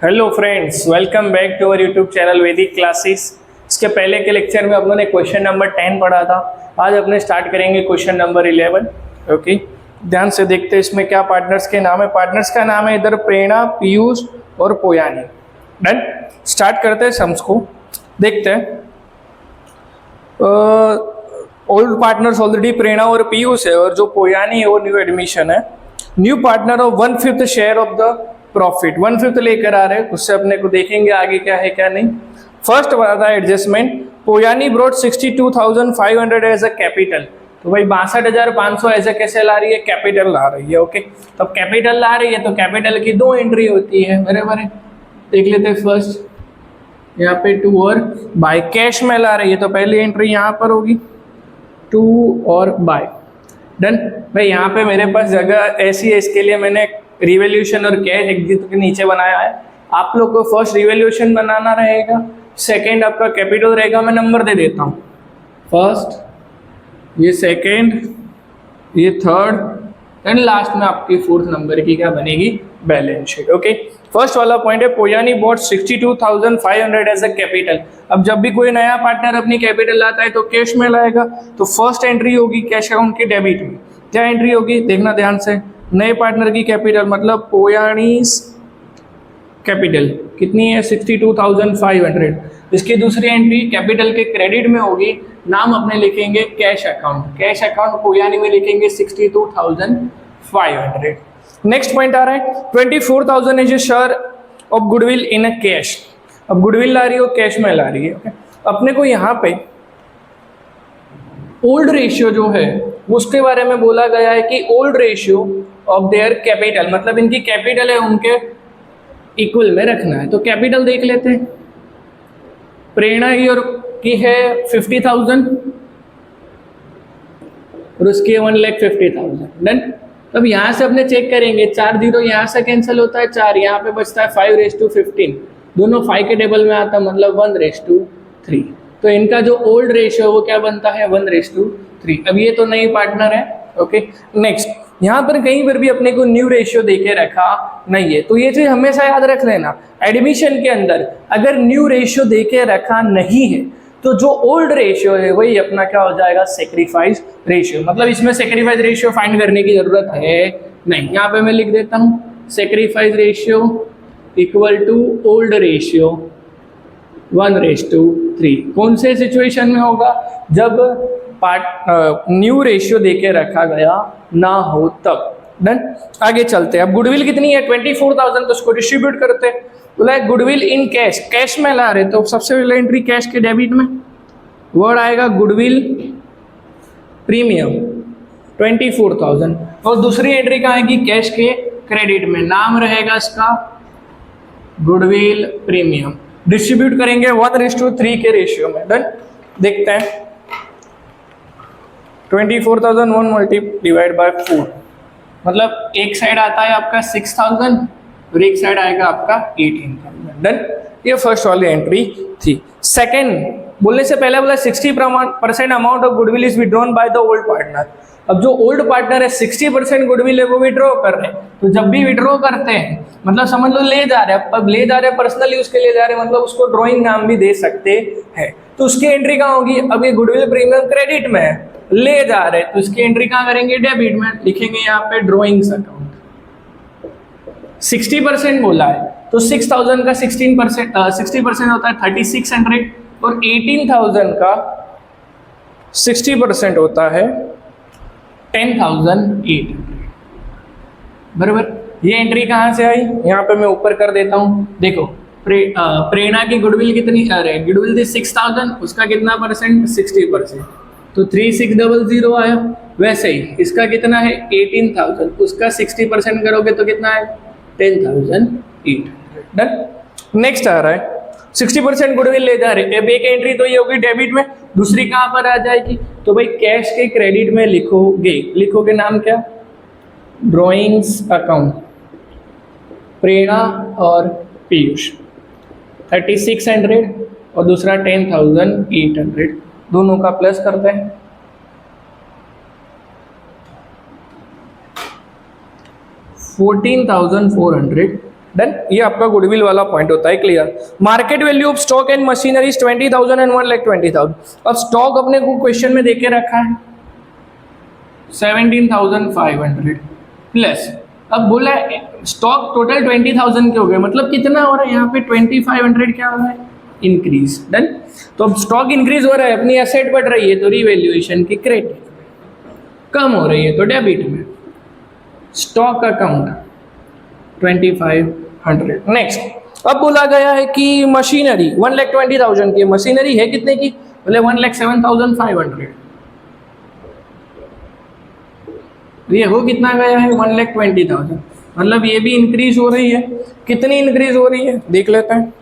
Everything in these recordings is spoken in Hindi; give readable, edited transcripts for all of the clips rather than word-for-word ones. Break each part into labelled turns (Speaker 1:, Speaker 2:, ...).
Speaker 1: Hello friends, welcome back to our YouTube channel Vaidik classes. इसके पहले के लेक्चर में अपने क्वेश्चन नंबर 10 पढ़ा था। आज अपने स्टार्ट करेंगे क्वेश्चन नंबर 11। ओके, ध्यान से देखते हैं इसमें क्या पार्टनर्स के नाम है। पार्टनर्स का नाम है इधर प्रेरणा, पीयूष और पोयानी। डन, स्टार्ट करते हैं सम्स को। देखते हैं ओल्ड पार्टनर्स ऑलरेडी प्रेरणा और पीयूष है, और जो पोयानी है वो न्यू एडमिशन है। New partner of 1/5 share of the profit, 1/5 लेकर आ रहे हैं। उससे अपने को देखेंगे आगे क्या है क्या नहीं। फर्स्ट वाला था एडजस्टमेंट। पोयानी ब्रॉट 62,500 एज अ कैपिटल। तो भाई 62,500 एज अ कैसे ला रही है? कैपिटल ला रही है। ओके, तो कैपिटल ला रही है तो कैपिटल की दो एंट्री होती है, बराबर है। देख लेते हैं फर्स्ट यहाँ पे 2 और बाय। कैश में ला रही है तो पहली एंट्री यहाँ पर होगी 2 और बाय। डन भाई, यहाँ पे मेरे पास जगह ऐसी है, इसके लिए मैंने रिवैल्यूएशन और कैश एग्जिट के नीचे बनाया है। आप लोग को फर्स्ट रिवैल्यूएशन बनाना रहेगा, सेकंड आपका कैपिटल रहेगा। मैं नंबर दे देता हूँ, फर्स्ट, ये सेकंड, ये थर्ड एंड लास्ट में आपकी फोर्थ नंबर की क्या बनेगी? Balance sheet. ओके, फर्स्ट वाला पॉइंट है पोयानी बॉट 62,500 एज अ कैपिटल। अब जब भी कोई नया पार्टनर अपनी कैपिटल लाता है तो कैश में लाएगा, तो फर्स्ट एंट्री होगी कैश अकाउंट के डेबिट में। क्या एंट्री होगी देखना ध्यान से। नए पार्टनर की कैपिटल मतलब पोयानीज कैपिटल कितनी है? 62,500। इसकी दूसरी एंट्री कैपिटल के क्रेडिट में होगी। नाम अपने लिखेंगे कैश अकाउंट। कैश अकाउंट पोयानी में लिखेंगे 62,500। नेक्स्ट पॉइंट आ रहा है 24,000 is share of goodwill in a cash. अब गुडविल ला रही हो, कैश में ला रही है। okay? अपने को यहाँ पे ओल्ड रेशियो जो है उसके बारे में बोला गया है कि old ratio of their capital, मतलब इनकी कैपिटल है उनके इक्वल में रखना है। तो कैपिटल देख लेते हैं। प्रेरणा की है 50,000 और उसकी 1,50,000। डन। अब यहाँ से अपने चेक करेंगे, 4 0 यहाँ से कैंसिल होता है, 4 यहाँ पे बचता है, 5:15 दोनों 5 के टेबल में आता है, मतलब 1:3। तो इनका जो ओल्ड रेशियो वो क्या बनता है? 1:3। अब ये तो नई पार्टनर है। ओके, नेक्स्ट यहाँ पर कहीं पर भी अपने को न्यू रेशियो देके रखा नहीं है, तो ये चीज हमेशा याद रख लेना। एडमिशन के अंदर अगर न्यू रेशियो देके रखा नहीं है तो जो ओल्ड रेशियो है वही अपना क्या हो जाएगा? Sacrifice ratio. मतलब इसमें सेक्रीफाइस रेशियो फाइंड करने की जरूरत है नहीं। यहाँ पे मैं लिख देता हूँ sacrifice ratio equal to old ratio 1:3। कौन से सिचुएशन में होगा? जब न्यू रेशियो देके रखा गया ना हो तब। डन, आगे चलते हैं। अब गुडविल कितनी है? 24,000। तो उसको डिस्ट्रीब्यूट करते हैं। बोला गुडविल इन कैश, कैश में ला रहे तो सबसे पहले एंट्री कैश के डेबिट में वर्ड आएगा गुडविल प्रीमियम 24,000, और दूसरी एंट्री कहाँ आएगी? कैश के क्रेडिट में। नाम रहेगा इसका गुडविल प्रीमियम। डिस्ट्रीब्यूट करेंगे 1:3 के रेशियो में। डन, देखते हैं 24,000 डिवाइड बाय 4, मतलब एक साइड आता है आपका 6,000 और एक साइड आएगा आपका 18,000। डन, ये फर्स्ट वाली एंट्री थी। सेकंड बोलने से पहले बोला 60% amount of goodwill is withdrawn by the old partner. अब जो ओल्ड पार्टनर है 60% गुडविल है वो विड्रॉ कर रहे हैं। तो जब भी विड्रॉ करते हैं मतलब समझ लो ले जा रहे हैं, अब ले जा रहे हैं पर्सनल यूज के लिए जा रहे हैं, मतलब उसको ड्रॉइंग नाम भी दे सकते हैं। तो उसकी एंट्री कहाँ होगी? अब ये गुडविल प्रीमियम क्रेडिट में है, ले जा रहे हैं, तो इसकी एंट्री कहाँ करेंगे? डेबिट में। लिखेंगे यहाँ पे ड्रॉइंग्स अकाउंट। 60% बोला है तो 6,000 का 60% होता है 3,600, और 18,000 का 60% होता है 10,800। बराबर। ये एंट्री कहाँ से आई? यहाँ पे मैं ऊपर कर देता हूँ। देखो प्रेरणा की गुडविल कितनी? अरे गुडविल थी 6,000, उसका कितना परसेंट? 60%, तो 3,600 आया। वैसे ही इसका कितना है? 18,000, उसका 60% करोगे तो कितना है? 10,800। डन। नेक्स्ट आ रहा है 60% गुडविल ले जा रहे। अब एक एंट्री तो ये होगी डेबिट में, दूसरी कहाँ पर आ जाएगी? तो भाई कैश के क्रेडिट में लिखोगे नाम क्या? ड्रॉइंग्स अकाउंट प्रेरणा और पीयूष। 3,600 और दूसरा 10,800, दोनों का प्लस करते हैं। 14,400 डन, ये आपका गुडविल वाला पॉइंट होता है, clear. Market value of stock and machinery 20,000 and 1,20,000। अब स्टॉक अपने को क्वेश्चन में देके रखा है 17,500 प्लस, अब बोला स्टॉक टोटल 20,000 के हो गए, मतलब कितना हो रहा है यहाँ पे 2,500 क्या हो रहा है, इंक्रीज। डन, तो अब स्टॉक इंक्रीज हो रहा है, अपनी एसेट बढ़ रही है तो रिवैल्यूएशन की क्रेडिट, कम हो रही है तो डेबिट में। Stock account 2,500। नेक्स्ट, अब बोला गया है कि मशीनरी 1,20,000 की, मशीनरी है कितने की, बोले 1,07,500। ये हो कितना गया है 1,20,000, मतलब ये भी इंक्रीज हो रही है। कितनी इंक्रीज हो रही है देख लेते हैं,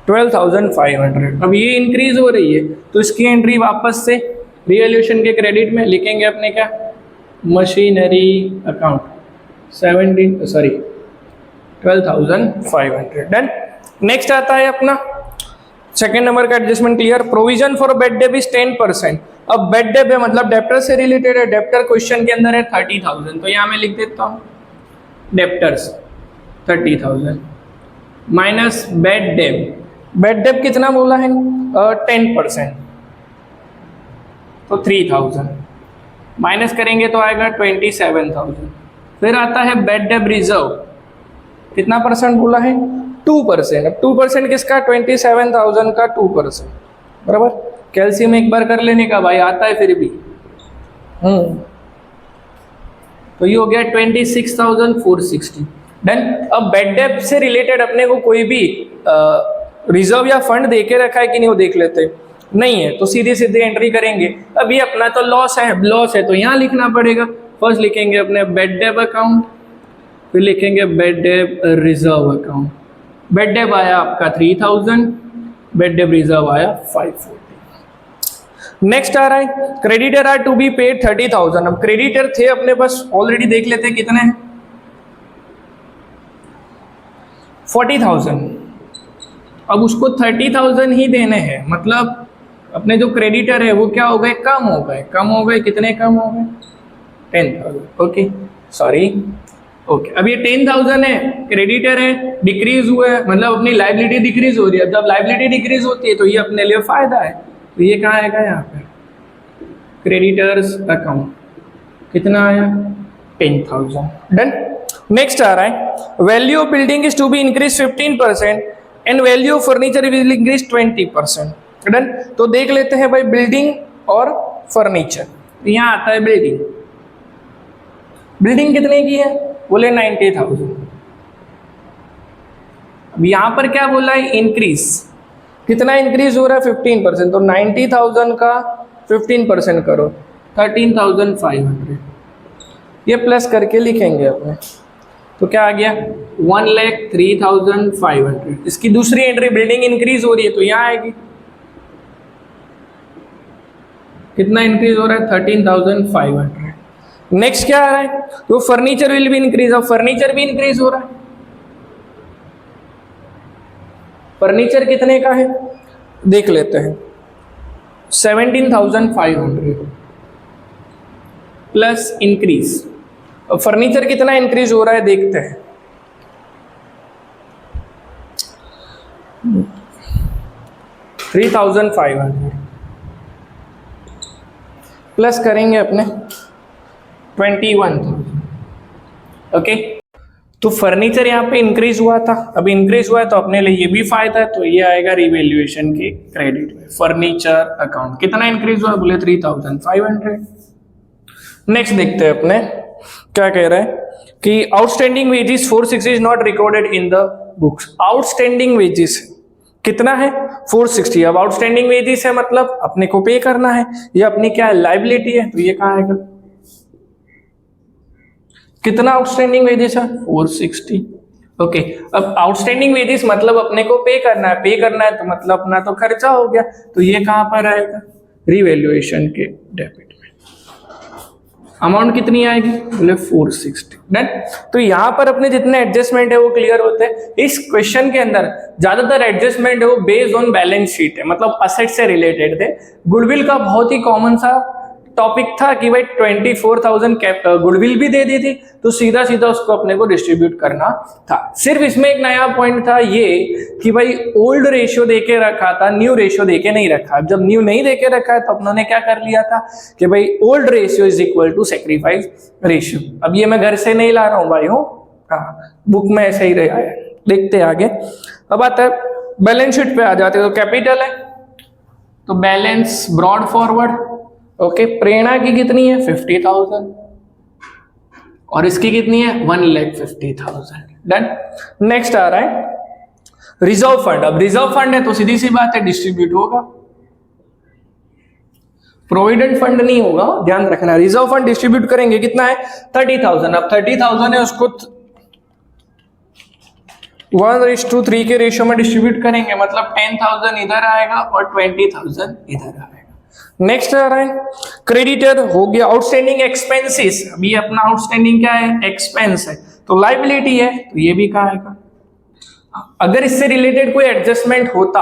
Speaker 1: 12,500। अब ये इंक्रीज हो रही है तो इसकी एंट्री वापस से रिवैल्यूएशन के क्रेडिट में लिखेंगे अपने क्या, मशीनरी अकाउंट 12,500। डन। नेक्स्ट आता है अपना सेकेंड नंबर का adjustment, clear. Provision for bad debt is 10%। अब बेड डेब है मतलब डेप्टर से रिलेटेड है, डेप्टर क्वेश्चन के अंदर है 30,000, तो यहाँ मैं लिख देता हूँ डेप्टर्स 30,000 माइनस बेड डेब। बेड डेब कितना बोला है 10%, तो 3,000 माइनस करेंगे तो आएगा 27,000। फिर आता है बेड डेब रिजर्व, कितना परसेंट बोला है 2%। अब 2% किसका, 27,000 का 2%, बराबर। कैल्शियम एक बार कर लेने का भाई, आता है फिर भी। तो ये हो गया 26,460। डन। अब बेड डेब से रिलेटेड अपने को कोई भी रिजर्व या फंड देके रखा है कि नहीं वो देख लेते, नहीं है तो सीधे सीधे एंट्री करेंगे। अब ये अपना तो लॉस है तो यहाँ लिखना पड़ेगा। फर्स्ट लिखेंगे अपने बेड डेब अकाउंट, फिर लिखेंगे बेड डेब रिजर्व अकाउंट। बेड डेब आया आपका 3,000, बेड डेब रिजर्व आया 540। नेक्स्ट आ रहा है creditor are to be paid 30,000। अब क्रेडिटर थे अपने पास ऑलरेडी, देख लेते हैं कितने हैं 40,000। अब उसको 30,000 ही देने हैं, मतलब अपने जो क्रेडिटर है वो क्या हो गए, कम हो गए। कितने कम हो गए 10,000। Okay sorry, okay. अब ये 10,000 है, क्रेडिटर है, डिक्रीज हुआ है, मतलब अपनी लाइबिलिटी डिक्रीज हो रही है। जब लाइबिलिटी डिक्रीज होती है तो ये अपने लिए फायदा है, तो ये कहाँ आएगा यहाँ पे क्रेडिटर्स अकाउंट, कितना आया 10,000। डन। नेक्स्ट आ रहा है value of building is to be increase 15% and value of furniture will increase 20%। Done. तो देख लेते हैं भाई बिल्डिंग और फर्नीचर। यहाँ आता है बिल्डिंग कितने की है, बोले 90,000। अब यहाँ पर क्या बोला है इंक्रीज, कितना इंक्रीज हो रहा है 15%, तो 90,000 का 15% करो 13,500, ये प्लस करके लिखेंगे अपने, तो क्या आ गया 1,03,500। इसकी दूसरी एंट्री बिल्डिंग इंक्रीज हो रही है तो यहाँ आएगी, कितना इंक्रीज हो रहा है 13,500। नेक्स्ट क्या आ रहा है, तो फर्नीचर विल भी इंक्रीज। अब फर्नीचर भी इंक्रीज हो रहा है, फर्नीचर कितने का है देख लेते हैं 17,500 प्लस इंक्रीज। अब फर्नीचर कितना इंक्रीज हो रहा है देखते हैं, $3,500 प्लस करेंगे अपने 21,000। ओके, तो फर्नीचर यहाँ पे इंक्रीज हुआ था, अब इंक्रीज हुआ है तो अपने लिए ये भी फायदा है, तो ये आएगा रिवैल्यूएशन के क्रेडिट में। फर्नीचर अकाउंट कितना इंक्रीज हुआ, बोले 3,500। नेक्स्ट देखते हैं अपने क्या कह रहा है कि outstanding wages 460 is not recorded in the books. Outstanding wages कितना है 460। अब आउटस्टैंडिंग वेजेस है मतलब अपने को पे करना है, ये अपनी क्या है लाइबिलिटी है, तो ये कहाँ आएगा, कितना आउटस्टैंडिंग वेजेस है 460। ओके, अब आउटस्टैंडिंग वेजेस मतलब अपने को पे करना है तो मतलब अपना तो खर्चा हो गया, तो ये कहाँ पर आएगा रिवैल्यूएशन के डेबिट में। अमाउंट कितनी आएगी, बोले 460। डन। तो यहाँ पर अपने जितने एडजस्टमेंट है वो क्लियर होते हैं। इस क्वेश्चन के अंदर ज्यादातर एडजस्टमेंट है वो बेस्ड ऑन बैलेंस शीट है, मतलब असेट से रिलेटेड थे। गुडविल का बहुत ही कॉमन सा टॉपिक था कि भाई 24,000 गुडविल भी दे दी थी, तो सीधा सीधा उसको अपने को डिस्ट्रीब्यूट करना था। सिर्फ इसमें एक नया पॉइंट था ये कि भाई ओल्ड रेशियो देके रखा था, न्यू रेशियो देके नहीं रखा। जब न्यू नहीं देके रखा है तो अपनों ने क्या कर लिया था कि भाई old ratio is equal to sacrifice ratio. अब ये मैं घर से नहीं ला रहा हूं भाई, हूँ बुक में ऐसे ही रहा है। देखते आगे। अब आता है बैलेंस शीट पे आ जाते तो कैपिटल है, तो बैलेंस ब्रॉड फॉरवर्ड। ओके, प्रेरणा की कितनी है 50,000 और इसकी कितनी है 1,50,000। डन। नेक्स्ट आ रहा है रिजर्व फंड। अब रिजर्व फंड है तो सीधी सी बात है डिस्ट्रीब्यूट होगा, प्रोविडेंट फंड नहीं होगा, ध्यान रखना। रिजर्व फंड डिस्ट्रीब्यूट करेंगे, कितना है 30,000। अब 30,000 है उसको 1:3 के रेशियो में डिस्ट्रीब्यूट करेंगे, मतलब 10,000 इधर आएगा और 20,000 इधर आएगा। नेक्स्ट आ रहा है क्रेडिटर हो गया आउटस्टैंडिंग एक्सपेंसेस। अभी अपना आउटस्टैंडिंग क्या है एक्सपेंस है, तो लायबिलिटी है तो ये भी कहाँ आएगा। अगर इससे रिलेटेड कोई एडजस्टमेंट होता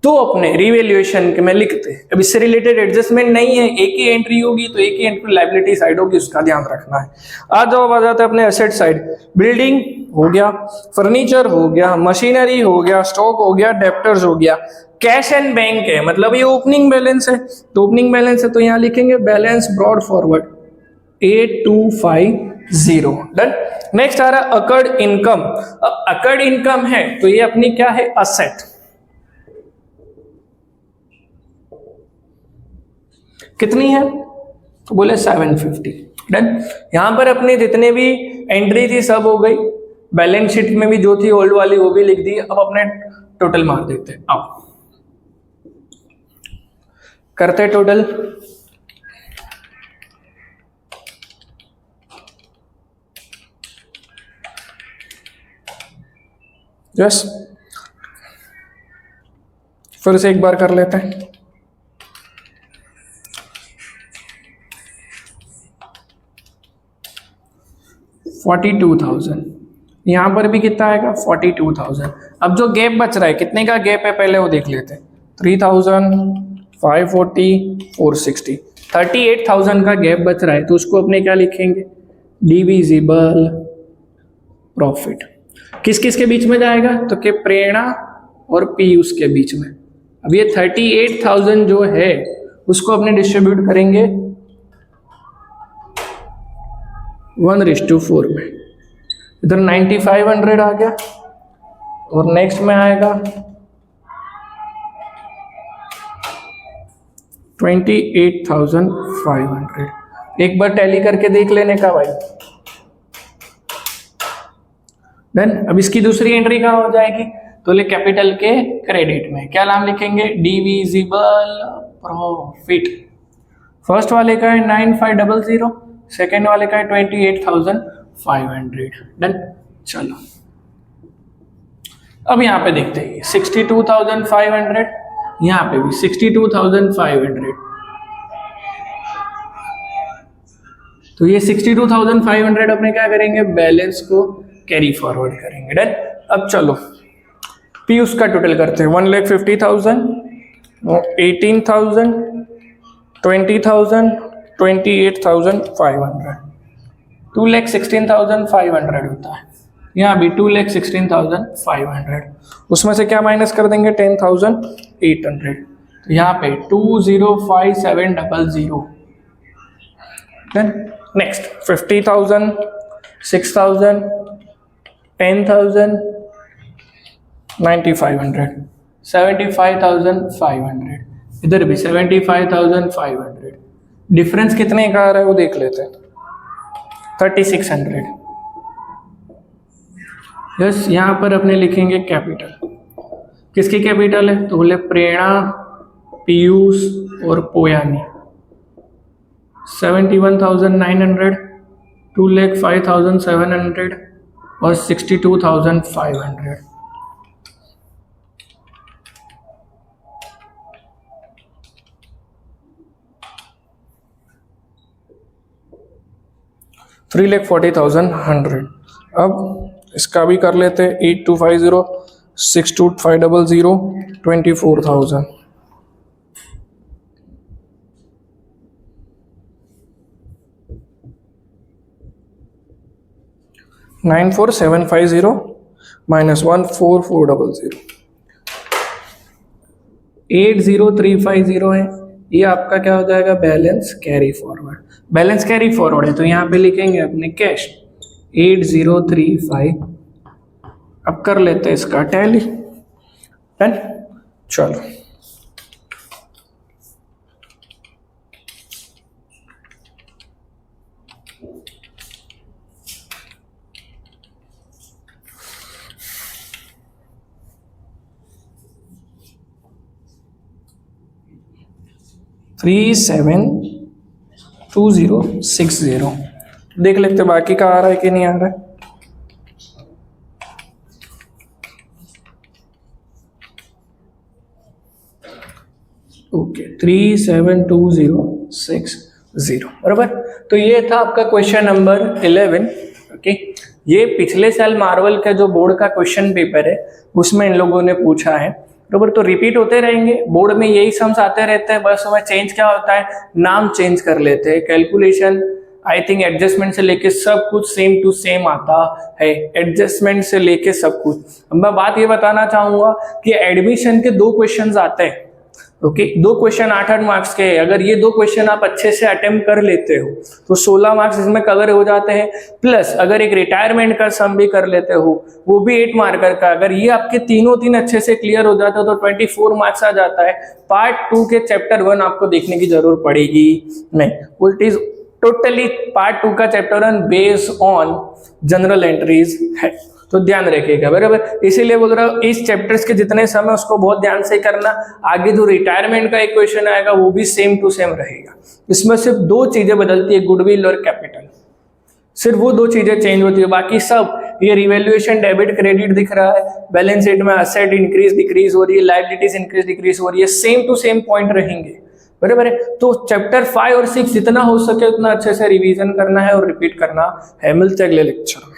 Speaker 1: तो अपने रिवैल्यूएशन में लिखते। अब इससे रिलेटेड एडजस्टमेंट नहीं है, एक ही एंट्री होगी तो एक ही एंट्री लायबिलिटी साइड होगी, उसका ध्यान रखना है। आ जाते हैं अपने एसेट साइड। बिल्डिंग हो गया, फर्नीचर हो गया, मशीनरी हो गया, स्टॉक हो गया, डेप्टर्स हो गया। कैश एंड बैंक है, मतलब ये ओपनिंग बैलेंस है, तो ओपनिंग बैलेंस है तो यहां लिखेंगे balance brought forward 8250। Done. Next आ रहा है अकर्ड इनकम। अब अकर्ड इनकम है तो ये अपनी क्या है असेट, कितनी है तो बोले 750। डन। यहां पर अपने जितने भी एंट्री थी सब हो गई, बैलेंस शीट में भी जो थी ओल्ड वाली वो भी लिख दी। अब अपने टोटल मार देते हैं, अब करते टोटल। यस, फिर से एक बार कर लेते हैं। $42,000, यहां पर भी कितना आएगा 42,000। अब जो गैप बच रहा है, कितने का गैप है पहले वो देख लेते हैं। 3,000, 540, 460, 38,000 का गैप बच रहा है, तो उसको अपने क्या लिखेंगे डिविजिबल प्रॉफिट। किस किस के बीच में जाएगा तो कि प्रेरणा और पीयूष के बीच में। अब ये 38,000 जो है उसको अपने डिस्ट्रीब्यूट करेंगे 1:4 में। इधर 9,500 आ गया और नेक्स्ट में आएगा 28,500। एक बार टैली करके देख लेने का भाई। देन अब इसकी दूसरी एंट्री कहाँ हो जाएगी तो ले कैपिटल के क्रेडिट में क्या नाम लिखेंगे डिविजिबल प्रॉफिट। फर्स्ट वाले का है 9,500, सेकेंड वाले का है 28,500। डन। चलो अब यहाँ पे देखते हैं 62,500, यहाँ पे भी 62,500। तो ये 62,500 अपने क्या करेंगे बैलेंस को कैरी फॉरवर्ड करेंगे। डन। अब चलो पीयूष का टोटल करते हैं 1,50,000, 18,000, 20,000, 28,500, 2,16,500 होता है। यहाँ भी 2,16,500, उसमें से क्या माइनस कर देंगे 10,800, तो यहाँ पे 2,05,700। देन नेक्स्ट 50,000, 6,000, 10,000, 9,500, 75,500, इधर भी 75,500। डिफरेंस कितने का आ रहा है वो देख लेते हैं 3,600। यस, यहाँ पर अपने लिखेंगे कैपिटल। किसकी कैपिटल है तो बोले प्रेरणा, पीयूष और पोयानी। 71,900, 2,05,700 और 62,500। $3,40,100। अब इसका भी कर लेते हैं 8,250, 6,250, 24,000। 94750 माइनस 14400, 80350 है। ये आपका क्या हो जाएगा, balance carry forward. Balance carry forward है तो यहाँ पे लिखेंगे अपने कैश 8035। अब कर लेते हैं इसका टैली। डन, चलो थ्री 72060 देख लेते बाकी का आ रहा है कि नहीं आ रहा है। ओके 37260 बराबर। तो ये था आपका क्वेश्चन नंबर 11। ओके, ये पिछले साल मार्वल का जो बोर्ड का क्वेश्चन पेपर है उसमें इन लोगों ने पूछा है बराबर। तो रिपीट होते रहेंगे, बोर्ड में यही सम्स आते रहते हैं, बस उसमें चेंज क्या होता है, नाम चेंज कर लेते हैं। कैलकुलेशन आई थिंक एडजस्टमेंट से लेके सब कुछ सेम टू सेम आता है, एडजस्टमेंट से लेके सब कुछ। अब मैं बात ये बताना चाहूंगा कि एडमिशन के 2 क्वेश्चन आते हैं। ओके, 2 क्वेश्चन 8-8 मार्क्स के हैं। अगर ये 2 क्वेश्चन आप अच्छे से अटेम्प्ट कर लेते हो तो 16 मार्क्स इसमें कवर हो जाते हैं। प्लस अगर एक रिटायरमेंट का सम भी कर लेते हो वो भी 8 मार्कर का, अगर ये आपके तीन अच्छे से क्लियर हो जाते हो तो 24 मार्क्स आ जाता है। पार्ट 2 के चैप्टर 1 आपको देखने की जरूरत पड़ेगी नहीं, इट इज टोटली पार्ट 2 का chapter 1 based on general entries है, तो ध्यान रखिएगा बराबर। इसीलिए बोल रहा हूँ इस चैप्टर्स के जितने समय उसको बहुत ध्यान से करना। आगे जो रिटायरमेंट का एक क्वेश्चन आएगा वो भी सेम टू सेम रहेगा। इसमें सिर्फ 2 चीजें बदलती है, गुडविल और कैपिटल, सिर्फ वो 2 चीजें चेंज होती है। बाकी सब ये रिवैल्यूएशन डेबिट क्रेडिट दिख रहा है, बैलेंस शीट में असेट इंक्रीज डिक्रीज हो रही है, लायबिलिटीज इंक्रीज डिक्रीज हो रही है, सेम टू सेम पॉइंट रहेंगे बराबर है। तो चैप्टर 5 और 6 जितना हो सके उतना अच्छे से रिवीजन करना है और रिपीट करना है। मिलते अगले लेक्चर में।